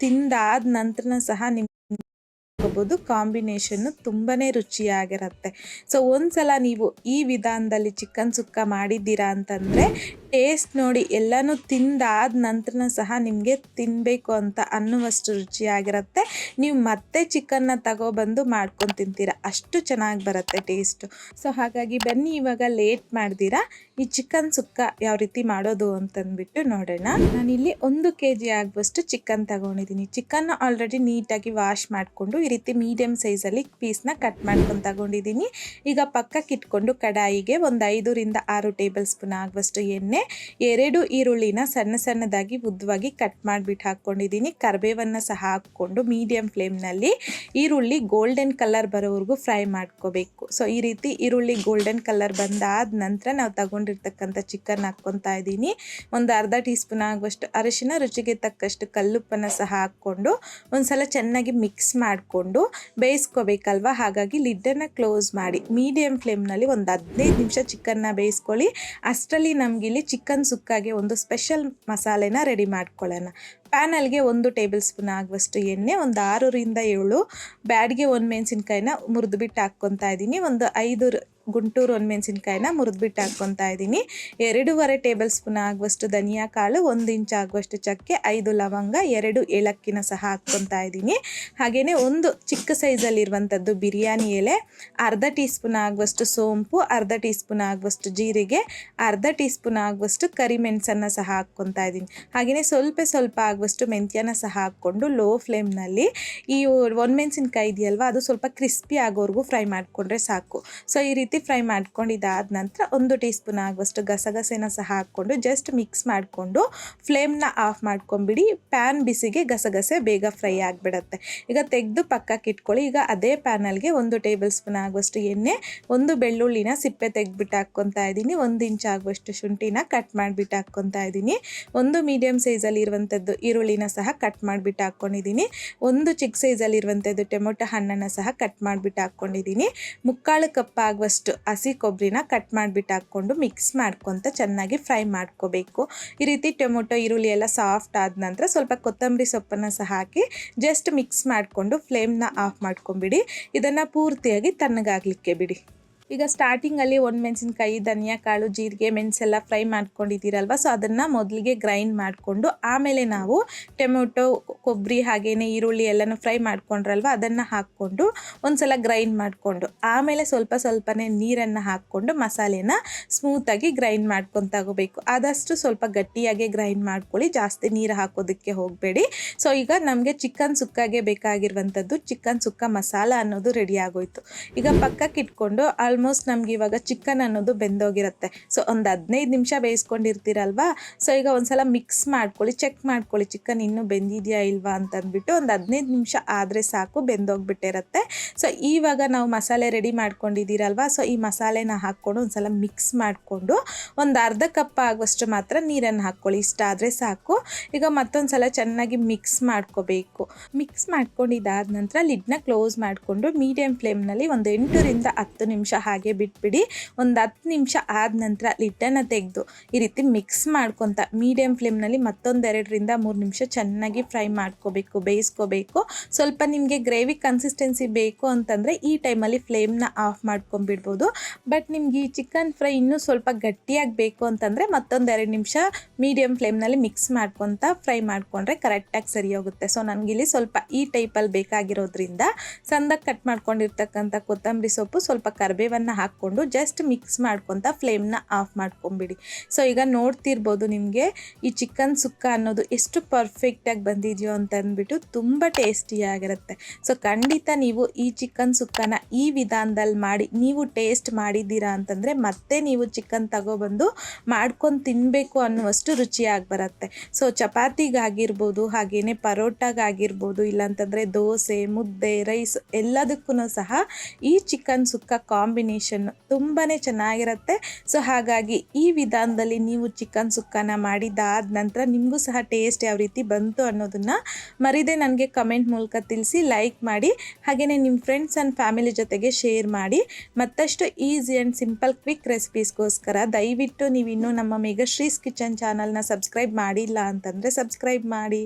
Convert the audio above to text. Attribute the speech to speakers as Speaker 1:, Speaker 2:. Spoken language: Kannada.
Speaker 1: ತಿಂದಾದ ನಂತರ ಸಹ ಬಹುದು ಕಾಂಬಿನೇಷನ್ ತುಂಬಾನೇ ರುಚಿಯಾಗಿರುತ್ತೆ. ಸೊ ಒಂದ್ಸಲ ನೀವು ಈ ವಿಧಾನದಲ್ಲಿ ಚಿಕನ್ ಸುಕ್ಕ ಮಾಡಿದ್ದೀರಾ ಅಂತಂದ್ರೆ ಟೇಸ್ಟ್ ನೋಡಿ ಎಲ್ಲಾನು ತಿಂದಾದ ನಂತರ ಸಹ ನಿಮಗೆ ತಿನ್ನಬೇಕು ಅಂತ ಅನ್ನುವಷ್ಟು ರುಚಿಯಾಗಿರುತ್ತೆ. ನೀವು ಮತ್ತೆ ಚಿಕನ್ನ ತಗೊಬಂದು ಮಾಡ್ಕೊಂಡು ತಿಂತೀರಾ, ಅಷ್ಟು ಚೆನ್ನಾಗಿ ಬರುತ್ತೆ ಟೇಸ್ಟು. ಸೊ ಹಾಗಾಗಿ ಬನ್ನಿ ಇವಾಗ ಲೇಟ್ ಮಾಡ್ದಿರಾ ಈ ಚಿಕನ್ ಸುಕ್ಕ ಯಾವ ರೀತಿ ಮಾಡೋದು ಅಂತಂದ್ಬಿಟ್ಟು ನೋಡೋಣ. ನಾನಿಲ್ಲಿ 1 kg ಆಗುವಷ್ಟು ಚಿಕನ್ ತಗೊಂಡಿದ್ದೀನಿ. ಚಿಕನ್ ಆಲ್ರೆಡಿ ನೀಟಾಗಿ ವಾಶ್ ಮಾಡಿಕೊಂಡು ಈ ರೀತಿ ಮೀಡಿಯಂ ಸೈಜಲ್ಲಿ ಪೀಸ್ನ ಕಟ್ ಮಾಡ್ಕೊಂಡು ತಗೊಂಡಿದ್ದೀನಿ. ಈಗ ಪಕ್ಕಕ್ಕೆ ಇಟ್ಕೊಂಡು ಕಡಾಯಿಗೆ ಒಂದು 5 ರಿಂದ 6 ಟೇಬಲ್ ಸ್ಪೂನ್ ಆಗುವಷ್ಟು ಎಣ್ಣೆ, 2 ಈರುಳ್ಳಿನ ಸಣ್ಣ ಸಣ್ಣದಾಗಿ ಉದ್ದವಾಗಿ ಕಟ್ ಮಾಡಿಬಿಟ್ಟು ಹಾಕ್ಕೊಂಡಿದ್ದೀನಿ. ಕರಿಬೇವನ್ನು ಸಹ ಹಾಕ್ಕೊಂಡು ಮೀಡಿಯಂ ಫ್ಲೇಮ್ನಲ್ಲಿ ಈರುಳ್ಳಿ ಗೋಲ್ಡನ್ ಕಲರ್ ಬರೋವರೆಗೂ ಫ್ರೈ ಮಾಡ್ಕೋಬೇಕು. ಸೊ ಈ ರೀತಿ ಈರುಳ್ಳಿ ಗೋಲ್ಡನ್ ಕಲರ್ ಬಂದಾದ ನಂತರ ನಾವು ತಗೊಂಡಿರ್ತಕ್ಕಂಥ ಚಿಕನ್ ಹಾಕ್ಕೊತಾ ಇದ್ದೀನಿ. ಒಂದು ಅರ್ಧ ಟೀ ಸ್ಪೂನ್ ಆಗುವಷ್ಟು ಅರಿಶಿನ, ರುಚಿಗೆ ತಕ್ಕಷ್ಟು ಕಲ್ಲುಪ್ಪನ್ನು ಸಹ ಹಾಕ್ಕೊಂಡು ಒಂದ್ಸಲ ಚೆನ್ನಾಗಿ ಮಿಕ್ಸ್ ಮಾಡಿಕೊಂಡು ಬೇಯಿಸ್ಕೋಬೇಕಲ್ವ. ಹಾಗಾಗಿ ಲಿಡ್ಡನ್ನು ಕ್ಲೋಸ್ ಮಾಡಿ ಮೀಡಿಯಂ ಫ್ಲೇಮ್ನಲ್ಲಿ ಒಂದು 15 ನಿಮಿಷ ಚಿಕನ್ನ ಬೇಯಿಸ್ಕೊಳ್ಳಿ. ಅಷ್ಟರಲ್ಲಿ ನಮಗಿಲ್ಲಿ ಚಿಕನ್ ಸುಕ್ಕಾಗೆ ಒಂದು ಸ್ಪೆಷಲ್ ಮಸಾಲೆನ ರೆಡಿ ಮಾಡ್ಕೊಳ್ಳೋಣ. ಪ್ಯಾನಲ್ಗೆ 1 ಟೇಬಲ್ ಸ್ಪೂನ್ ಆಗುವಷ್ಟು ಎಣ್ಣೆ, ಒಂದು 6 ರಿಂದ 7 ಬ್ಯಾಡ್ಗೆ ಒಣಮೆಣಸಿನ್ಕಾಯಿನ ಮುರಿದ್ಬಿಟ್ಟು ಹಾಕ್ಕೊತಾ ಇದ್ದೀನಿ. ಒಂದು 5 ಗುಂಟೂರು ಒಣಮೆಣಸಿನ್ಕಾಯಿನ ಮುರಿದ್ಬಿಟ್ಟು ಹಾಕ್ಕೊತಾ ಇದ್ದೀನಿ. 2.5 ಟೇಬಲ್ ಸ್ಪೂನ್ ಆಗುವಷ್ಟು ಧನಿಯಾ ಕಾಳು, 1 ಇಂಚ್ ಆಗುವಷ್ಟು ಚಕ್ಕೆ, 5 ಲವಂಗ, 2 ಏಲಕ್ಕಿನ ಸಹ ಹಾಕ್ಕೊತಾ ಇದ್ದೀನಿ. ಹಾಗೆಯೇ ಒಂದು ಚಿಕ್ಕ ಸೈಜಲ್ಲಿರುವಂಥದ್ದು ಬಿರಿಯಾನಿ ಎಲೆ, ಅರ್ಧ ಟೀ ಸ್ಪೂನ್ ಆಗುವಷ್ಟು ಸೋಂಪು, ಅರ್ಧ ಟೀ ಸ್ಪೂನ್ ಆಗುವಷ್ಟು ಜೀರಿಗೆ, ಅರ್ಧ ಟೀ ಸ್ಪೂನ್ ಆಗುವಷ್ಟು ಕರಿಮೆಣಸನ್ನು ಸಹ ಹಾಕ್ಕೊತಾ ಇದ್ದೀನಿ. ಹಾಗೆಯೇ ಸ್ವಲ್ಪ ಆಗುವಷ್ಟು ಮೆಂತ್ಯನ ಸಹ ಹಾಕ್ಕೊಂಡು ಲೋ ಫ್ಲೇಮ್ನಲ್ಲಿ ಈ ಒಣಮೆಣಸಿನ್ಕಾಯಿ ಇದೆಯಲ್ವ ಅದು ಸ್ವಲ್ಪ ಕ್ರಿಸ್ಪಿ ಆಗೋವರೆಗೂ ಫ್ರೈ ಮಾಡಿಕೊಂಡ್ರೆ ಸಾಕು. ಸೊ ಈ ರೀತಿ ಫ್ರೈ ಮಾಡ್ಕೊಂಡಿದ್ದಾದ ನಂತರ 1 ಟೀ ಸ್ಪೂನ್ ಆಗುವಷ್ಟು ಗಸಗಸೆನ ಸಹ ಹಾಕ್ಕೊಂಡು ಜಸ್ಟ್ ಮಿಕ್ಸ್ ಮಾಡಿಕೊಂಡು ಫ್ಲೇಮ್ನ ಆಫ್ ಮಾಡ್ಕೊಂಬಿಡಿ. ಪ್ಯಾನ್ ಬಿಸಿಗೆ ಗಸಗಸೆ ಬೇಗ ಫ್ರೈ ಆಗಿಬಿಡತ್ತೆ. ಈಗ ತೆಗೆದು ಪಕ್ಕಕ್ಕೆ ಇಟ್ಕೊಳ್ಳಿ. ಈಗ ಅದೇ ಪ್ಯಾನಲ್ಗೆ 1 ಟೇಬಲ್ ಸ್ಪೂನ್ ಆಗುವಷ್ಟು ಎಣ್ಣೆ, 1 ಬೆಳ್ಳುಳ್ಳಿನ ಸಿಪ್ಪೆ ತೆಗೆದ್ಬಿಟ್ಟು ಹಾಕ್ಕೊತಾ ಇದ್ದೀನಿ, 1 ಇಂಚ್ ಆಗುವಷ್ಟು ಶುಂಠಿನ ಕಟ್ ಮಾಡಿಬಿಟ್ಟು ಹಾಕ್ಕೊತಾ ಇದ್ದೀನಿ, 1 ಮೀಡಿಯಂ ಸೈಜಲ್ಲಿ ಇರುವಂಥದ್ದು ಈರುಳ್ಳಿನ ಸಹ ಕಟ್ ಮಾಡಿಬಿಟ್ಟು ಹಾಕ್ಕೊಂಡಿದ್ದೀನಿ, 1 ಚಿಕ್ಕ ಸೈಜಲ್ಲಿ ಇರುವಂಥದ್ದು ಟೊಮೊಟೊ ಹಣ್ಣನ್ನು ಸಹ ಕಟ್ ಮಾಡಿಬಿಟ್ಟು ಹಾಕ್ಕೊಂಡಿದ್ದೀನಿ, 3/4 ಕಪ್ ಆಗುವಷ್ಟು ಹಸಿ ಕೊಬ್ಬರಿನ ಕಟ್ ಮಾಡಿಬಿಟ್ಟು ಹಾಕ್ಕೊಂಡು ಮಿಕ್ಸ್ ಮಾಡ್ಕೊತ ಚೆನ್ನಾಗಿ ಫ್ರೈ ಮಾಡ್ಕೋಬೇಕು. ಈ ರೀತಿ ಟೊಮೊಟೊ ಈರುಳ್ಳಿ ಎಲ್ಲ ಸಾಫ್ಟ್ ಆದ ನಂತರ ಸ್ವಲ್ಪ ಕೊತ್ತಂಬರಿ ಸೊಪ್ಪನ್ನು ಸಹ ಹಾಕಿ ಜಸ್ಟ್ ಮಿಕ್ಸ್ ಮಾಡಿಕೊಂಡು ಫ್ಲೇಮ್ನ ಆಫ್ ಮಾಡ್ಕೊಂಬಿಡಿ. ಇದನ್ನು ಪೂರ್ತಿಯಾಗಿ ತಣ್ಣಗಾಗಲಿಕ್ಕೆ ಬಿಡಿ. ಈಗ ಸ್ಟಾರ್ಟಿಂಗಲ್ಲಿ ಒಣಮೆಣಸಿನ್ಕಾಯಿ, ಧನಿಯಾ ಕಾಳು, ಜೀರಿಗೆ, ಮೆಣಸೆಲ್ಲ ಫ್ರೈ ಮಾಡ್ಕೊಂಡಿದ್ದೀರಲ್ವ, ಸೊ ಅದನ್ನು ಮೊದಲಿಗೆ ಗ್ರೈಂಡ್ ಮಾಡಿಕೊಂಡು ಆಮೇಲೆ ನಾವು ಟೊಮೊಟೊ, ಕೊಬ್ಬರಿ ಹಾಗೆಯೇ ಈರುಳ್ಳಿ ಎಲ್ಲನೂ ಫ್ರೈ ಮಾಡ್ಕೊಂಡ್ರಲ್ವ ಅದನ್ನು ಹಾಕ್ಕೊಂಡು ಒಂದ್ಸಲ ಗ್ರೈಂಡ್ ಮಾಡಿಕೊಂಡು ಆಮೇಲೆ ಸ್ವಲ್ಪನೇ ನೀರನ್ನು ಹಾಕ್ಕೊಂಡು ಮಸಾಲೆನ ಸ್ಮೂತಾಗಿ ಗ್ರೈಂಡ್ ಮಾಡ್ಕೊಂಡು ತಗೋಬೇಕು. ಆದಷ್ಟು ಸ್ವಲ್ಪ ಗಟ್ಟಿಯಾಗಿ ಗ್ರೈಂಡ್ ಮಾಡ್ಕೊಳ್ಳಿ, ಜಾಸ್ತಿ ನೀರು ಹಾಕೋದಕ್ಕೆ ಹೋಗಬೇಡಿ. ಸೊ ಈಗ ನಮಗೆ ಚಿಕನ್ ಸುಕ್ಕಾಗೆ ಬೇಕಾಗಿರುವಂಥದ್ದು ಚಿಕನ್ ಸುಕ್ಕ ಮಸಾಲ ಅನ್ನೋದು ರೆಡಿ ಆಗೋಯ್ತು. ಈಗ ಪಕ್ಕಕ್ಕೆ ಇಟ್ಕೊಂಡು ಆಲ್ಮೋಸ್ಟ್ ನಮ್ಗೆ ಇವಾಗ ಚಿಕನ್ ಅನ್ನೋದು ಬೆಂದೋಗಿರುತ್ತೆ. ಸೊ ಒಂದು 15 ನಿಮಿಷ ಬೇಯಿಸ್ಕೊಂಡಿರ್ತೀರಲ್ವಾ, ಸೊ ಈಗ ಒಂದ್ಸಲ ಮಿಕ್ಸ್ ಮಾಡ್ಕೊಳ್ಳಿ, ಚೆಕ್ ಮಾಡ್ಕೊಳ್ಳಿ ಚಿಕನ್ ಇನ್ನೂ ಬೆಂದಿದೆಯಾ ಇಲ್ವಾ ಅಂತಂದ್ಬಿಟ್ಟು. ಒಂದು 15 ನಿಮಿಷ ಆದರೆ ಸಾಕು, ಬೆಂದೋಗ್ಬಿಟ್ಟಿರುತ್ತೆ. ಸೊ ಇವಾಗ ನಾವು ಮಸಾಲೆ ರೆಡಿ ಮಾಡ್ಕೊಂಡಿದ್ದೀರಲ್ವಾ, ಸೊ ಈ ಮಸಾಲೆನ ಹಾಕ್ಕೊಂಡು ಒಂದ್ಸಲ ಮಿಕ್ಸ್ ಮಾಡಿಕೊಂಡು ಒಂದು ಅರ್ಧ ಕಪ್ ಆಗುವಷ್ಟು ಮಾತ್ರ ನೀರನ್ನು ಹಾಕ್ಕೊಳ್ಳಿ, ಇಷ್ಟ ಆದರೆ ಸಾಕು. ಈಗ ಮತ್ತೊಂದ್ಸಲ ಚೆನ್ನಾಗಿ ಮಿಕ್ಸ್ ಮಾಡ್ಕೋಬೇಕು. ಮಿಕ್ಸ್ ಮಾಡ್ಕೊಂಡಿದ್ದಾದ ನಂತರ ಲಿಡ್ನ ಕ್ಲೋಸ್ ಮಾಡಿಕೊಂಡು ಮೀಡಿಯಂ ಫ್ಲೇಮ್ನಲ್ಲಿ ಒಂದು 8 ರಿಂದ 10 ನಿಮಿಷ ಹಾಗೆ ಬಿಟ್ಬಿಡಿ. ಒಂದು 10 ನಿಮಿಷ ಆದ ನಂತರ ಲಿಡ್ಡನ್ನು ತೆಗೆದು ಈ ರೀತಿ ಮಿಕ್ಸ್ ಮಾಡ್ಕೊತ ಮೀಡಿಯಂ ಫ್ಲೇಮ್ನಲ್ಲಿ ಮತ್ತೊಂದು 2 ರಿಂದ 3 ನಿಮಿಷ ಚೆನ್ನಾಗಿ ಫ್ರೈ ಮಾಡ್ಕೋಬೇಕು, ಬೇಯಿಸ್ಕೋಬೇಕು. ಸ್ವಲ್ಪ ನಿಮಗೆ ಗ್ರೇವಿ ಕನ್ಸಿಸ್ಟೆನ್ಸಿ ಬೇಕು ಅಂತಂದರೆ ಈ ಟೈಮಲ್ಲಿ ಫ್ಲೇಮ್ನ ಆಫ್ ಮಾಡ್ಕೊಂಬಿಡ್ಬೋದು. ಬಟ್ ನಿಮ್ಗೆ ಈ ಚಿಕನ್ ಫ್ರೈ ಇನ್ನೂ ಸ್ವಲ್ಪ ಗಟ್ಟಿಯಾಗಿ ಬೇಕು ಅಂತಂದರೆ ಮತ್ತೊಂದು 2 ನಿಮಿಷ ಮೀಡಿಯಂ ಫ್ಲೇಮ್ನಲ್ಲಿ ಮಿಕ್ಸ್ ಮಾಡ್ಕೊತ ಫ್ರೈ ಮಾಡಿಕೊಂಡ್ರೆ ಕರೆಕ್ಟಾಗಿ ಸರಿ ಹೋಗುತ್ತೆ. ಸೊ ನನಗಿಲ್ಲಿ ಸ್ವಲ್ಪ ಈ ಟೈಪಲ್ಲಿ ಬೇಕಾಗಿರೋದ್ರಿಂದ ಸಣ್ಣದಾಗಿ ಕಟ್ ಮಾಡ್ಕೊಂಡಿರ್ತಕ್ಕಂಥ ಕೊತ್ತಂಬರಿ ಸೊಪ್ಪು, ಸ್ವಲ್ಪ ಕರಿಬೇವನ್ನು ಹಾಕ್ಕೊಂಡು ಜಸ್ಟ್ ಮಿಕ್ಸ್ ಮಾಡ್ಕೊತ ಫ್ಲೇಮ್ನ ಆಫ್ ಮಾಡ್ಕೊಂಬಿಡಿ. ಸೊ ಈಗ ನೋಡ್ತಿರ್ಬೋದು ನಿಮಗೆ ಈ ಚಿಕನ್ ಸುಕ್ಕ ಅನ್ನೋದು ಎಷ್ಟು ಪರ್ಫೆಕ್ಟಾಗಿ ಬಂದಿದೆಯೋ ಅಂತ ಅಂದ್ಬಿಟ್ಟು ತುಂಬ ಟೇಸ್ಟಿಯಾಗಿರುತ್ತೆ. ಸೊ ಖಂಡಿತ ನೀವು ಈ ಚಿಕನ್ ಸುಕ್ಕನ ಈ ವಿಧಾನದಲ್ಲಿ ಮಾಡಿ ನೀವು ಟೇಸ್ಟ್ ಮಾಡಿದ್ದೀರಾ ಅಂತಂದರೆ ಮತ್ತೆ ನೀವು ಚಿಕನ್ ತಗೊಬಂದು ಮಾಡ್ಕೊಂಡು ತಿನ್ನಬೇಕು ಅನ್ನುವಷ್ಟು ರುಚಿಯಾಗಿ ಬರುತ್ತೆ. ಸೊ ಚಪಾತಿಗಾಗಿರ್ಬೋದು, ಹಾಗೆಯೇ ಪರೋಟಾಗಾಗಿರ್ಬೋದು, ಇಲ್ಲಾಂತಂದರೆ ದೋಸೆ, ಮುದ್ದೆ, ರೈಸ್ ಎಲ್ಲದಕ್ಕೂ ಸಹ ಈ ಚಿಕನ್ ಸುಕ್ಕ ಕಾಂಬಿನೇಷನ್ ತುಂಬಾ ಚೆನ್ನಾಗಿರುತ್ತೆ. ಸೊ ಹಾಗಾಗಿ ಈ ವಿಧಾನದಲ್ಲಿ ನೀವು ಚಿಕನ್ ಸುಕ್ಕನ ಮಾಡಿದಾದ ನಂತರ ನಿಮಗೂ ಸಹ ಟೇಸ್ಟ್ ಯಾವ ರೀತಿ ಬಂತು ಅನ್ನೋದನ್ನು ಮರಿದೇ ನನಗೆ ಕಮೆಂಟ್ ಮೂಲಕ ತಿಳಿಸಿ, ಲೈಕ್ ಮಾಡಿ, ಹಾಗೆಯೇ ನಿಮ್ಮ ಫ್ರೆಂಡ್ಸ್ ಆ್ಯಂಡ್ ಫ್ಯಾಮಿಲಿ ಜೊತೆಗೆ ಶೇರ್ ಮಾಡಿ. ಮತ್ತಷ್ಟು ಈಸಿ ಆ್ಯಂಡ್ ಸಿಂಪಲ್ ಕ್ವಿಕ್ ರೆಸಿಪೀಸ್ಗೋಸ್ಕರ ದಯವಿಟ್ಟು ನೀವಿನ್ನೂ ನಮ್ಮ ಮೇಘಶ್ರೀಸ್ ಕಿಚನ್ ಚಾನಲ್ನ ಸಬ್ಸ್ಕ್ರೈಬ್ ಮಾಡಿಲ್ಲ ಅಂತಂದರೆ ಸಬ್ಸ್ಕ್ರೈಬ್ ಮಾಡಿ.